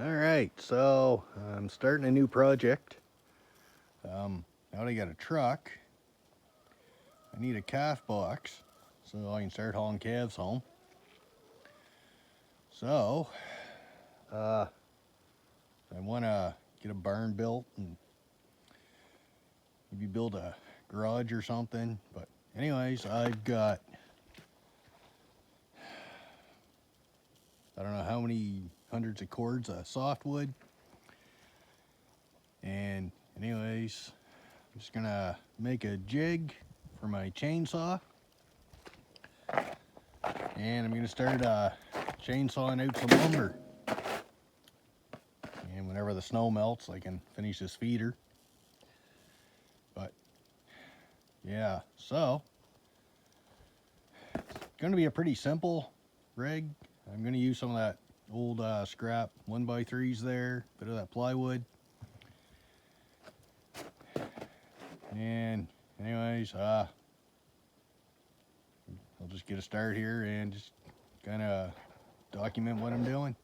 Alright, so I'm starting a new project. Now that I got a truck, I need a calf box so I can start hauling calves home. So, I want to get a barn built and maybe build a garage or something. But anyways, I've got, I don't know how many hundreds of cords of softwood. And anyways, I'm just gonna make a jig for my chainsaw. And I'm gonna start chainsawing out some lumber. And whenever the snow melts, I can finish this feeder. But yeah, so it's gonna be a pretty simple rig. I'm gonna use some of that old scrap 1x3s there, bit of that plywood. And anyways, I'll just get a start here and just kind of document what I'm doing.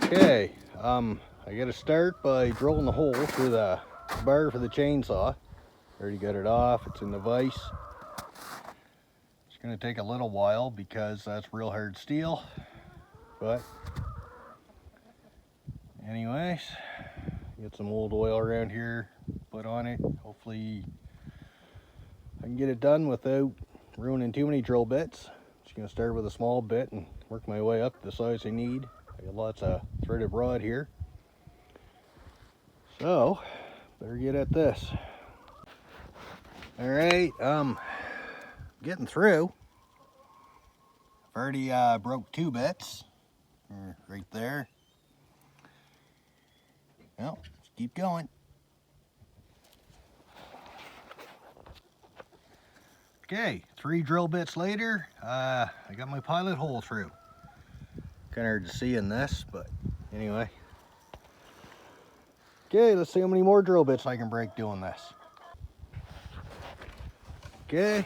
Okay, I got to start by drilling the hole through the bar for the chainsaw. Already got it off, it's in the vise. It's going to take a little while because that's real hard steel, but anyways, get some old oil around here, put on it. Hopefully I can get it done without ruining too many drill bits. Just going to start with a small bit and work my way up to the size I need. I got lots of threaded rod here, so better get at this. All right, getting through. I've already broke 2 bits right there. Well, just keep going. Okay, 3 drill bits later, I got my pilot hole through. Kind of hard to see in this, but anyway. Okay, let's see how many more drill bits I can break doing this. Okay.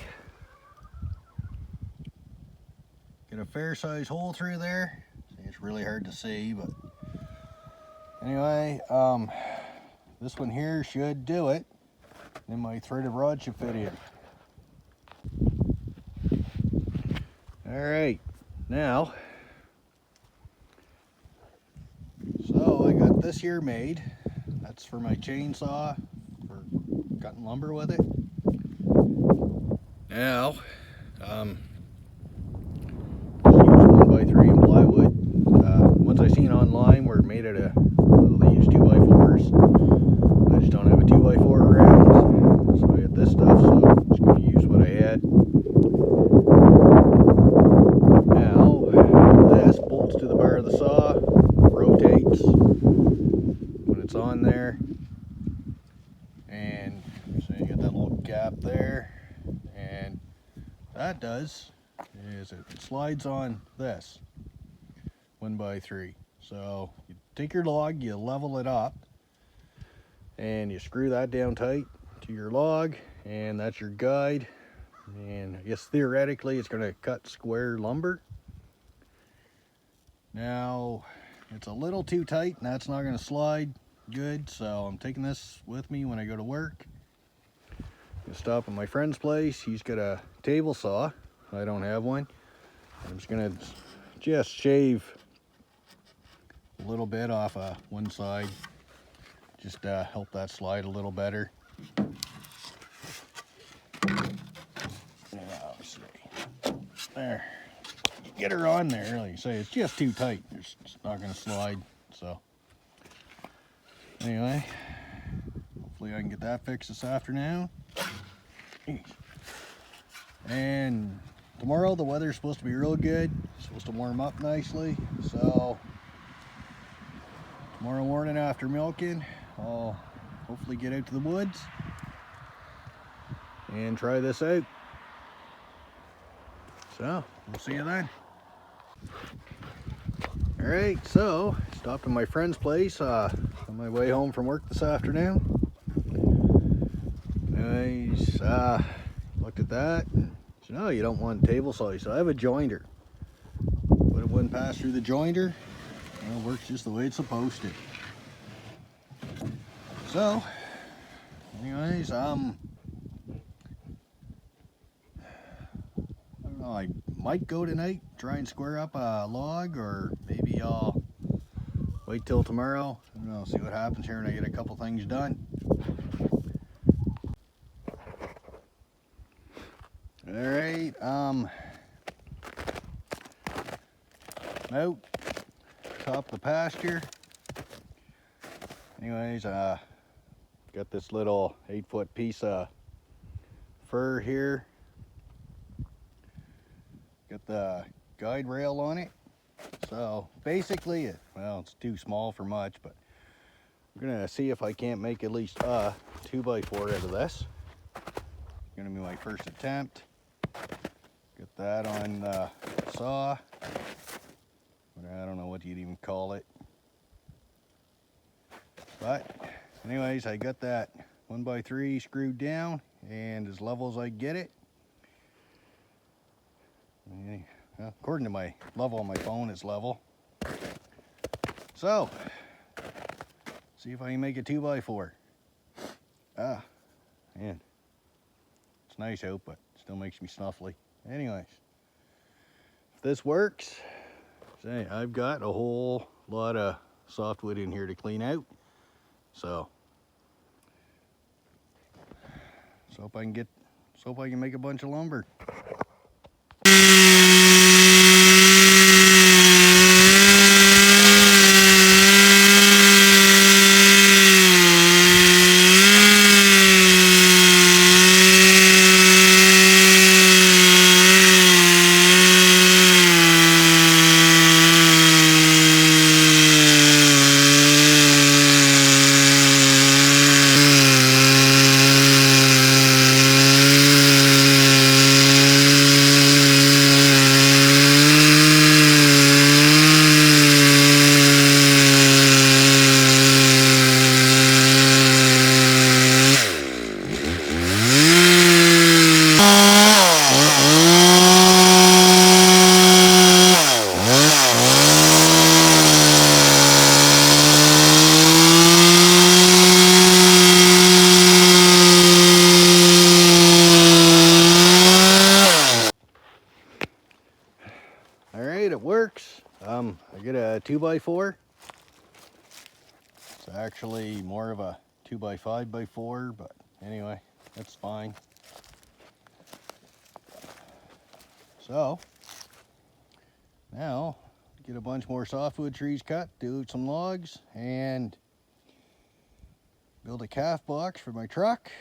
Get a fair size hole through there. It's really hard to see, but anyway, this one here should do it. Then my threaded rod should fit in. All right, now, so I got this here made. That's for my chainsaw, for cutting lumber with it. Now, use 1x3 and plywood. Ones I seen online were made out of, well, they use 2x4s. I just don't have a 2x4 around, so I got this stuff, so I'm just going to use what I had. Now, this bolts to the bar of the saw, rotates when it's on there, and so you got that little gap there, and that does is it slides on this 1x3. So you take your log, you level it up, and you screw that down tight to your log, and that's your guide. And I guess theoretically it's going to cut square lumber. Now it's a little too tight and that's not going to slide good, so I'm taking this with me when I go to work. I stop at my friend's place. He's got a table saw. I don't have one. I'm just going to shave a little bit off one side, just help that slide a little better. There, get her on there. Like I say, it's just too tight. It's not going to slide. So anyway, hopefully I can get that fixed this afternoon. And tomorrow the weather's supposed to be real good. It's supposed to warm up nicely. So tomorrow morning after milking, I'll hopefully get out to the woods and try this out. So we'll see you then. All right, so stopped at my friend's place on my way home from work this afternoon. Nice. Looked at that. So no, you don't want table saw. So I have a jointer. But it wouldn't pass through the jointer. Well, it works just the way it's supposed to. So, anyways, I don't know, I might go tonight, try and square up a log, or maybe I'll wait till tomorrow. I don't know, see what happens here and I get a couple things done. Alright, out top of the pasture. Anyways, got this little 8-foot piece of fir here. Got the guide rail on it. So basically, well, it's too small for much, but I'm gonna see if I can't make at least a 2x4 out of this. Gonna be my first attempt. Get that on the saw. But I don't know what you'd even call it. But anyways, I got that 1x3 screwed down and as level as I get it. According to my level on my phone, it's level. So, see if I can make a 2x4. Ah, man, it's nice out, but still makes me snuffly. Anyways, if this works, say I've got a whole lot of softwood in here to clean out. So hope I can make a bunch of lumber. Alright, it works. I get a 2x4. It's actually more of a 2x5x4, but anyway, that's fine. So, now, get a bunch more softwood trees cut, do some logs, and build a calf box for my truck.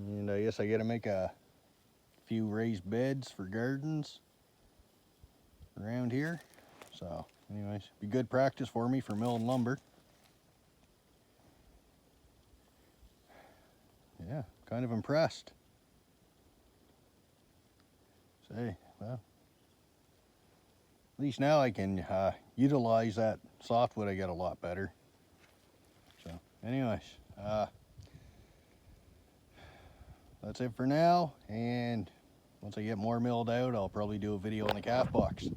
And I guess I gotta make a few raised beds for gardens around here. So anyways, be good practice for me for milling lumber. Yeah, kind of impressed. Say, well, at least now I can utilize that softwood I got a lot better. So anyways, that's it for now, and once I get more milled out, I'll probably do a video on the calf box.